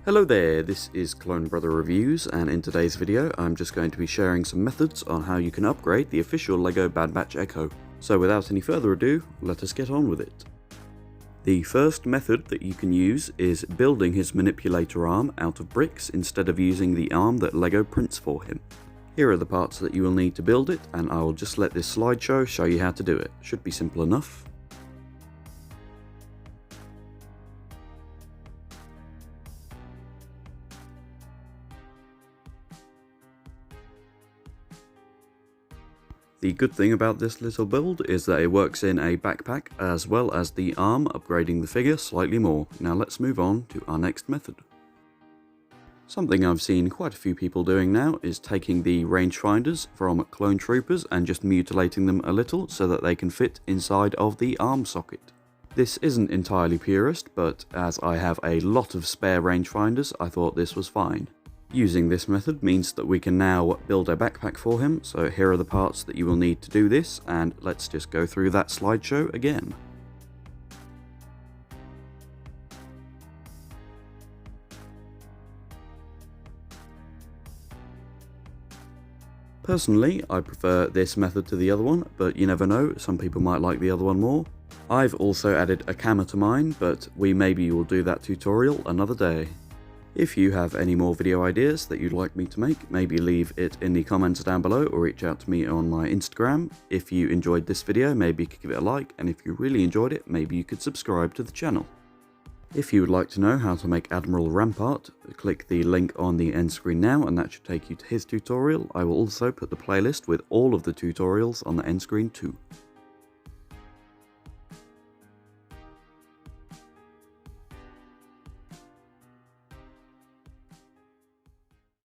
Hello there, this is Clone Brother Reviews, and in today's video I'm just going to be sharing some methods on how you can upgrade the official LEGO Bad Batch Echo. So without any further ado, let us get on with it. The first method that you can use is building his Manipulator Arm out of bricks instead of using the arm that LEGO prints for him. Here are the parts that you will need to build it, and I will just let this slideshow show you how to do it. Should be simple enough. The good thing about this little build is that it works in a backpack as well as the arm, upgrading the figure slightly more. Now let's move on to our next method. Something I've seen quite a few people doing now is taking the rangefinders from clone troopers and just mutilating them a little so that they can fit inside of the arm socket. This isn't entirely purist, but as I have a lot of spare rangefinders, I thought this was fine. Using this method means that we can now build a backpack for him, so here are the parts that you will need to do this, and let's just go through that slideshow again. Personally, I prefer this method to the other one, but you never know, some people might like the other one more. I've also added a camera to mine, but maybe will do that tutorial another day. If you have any more video ideas that you'd like me to make, maybe leave it in the comments down below or reach out to me on my Instagram. If you enjoyed this video, maybe you could give it a like, and if you really enjoyed it, maybe you could subscribe to the channel. If you would like to know how to make Admiral Rampart, click the link on the end screen now and that should take you to his tutorial. I will also put the playlist with all of the tutorials on the end screen too.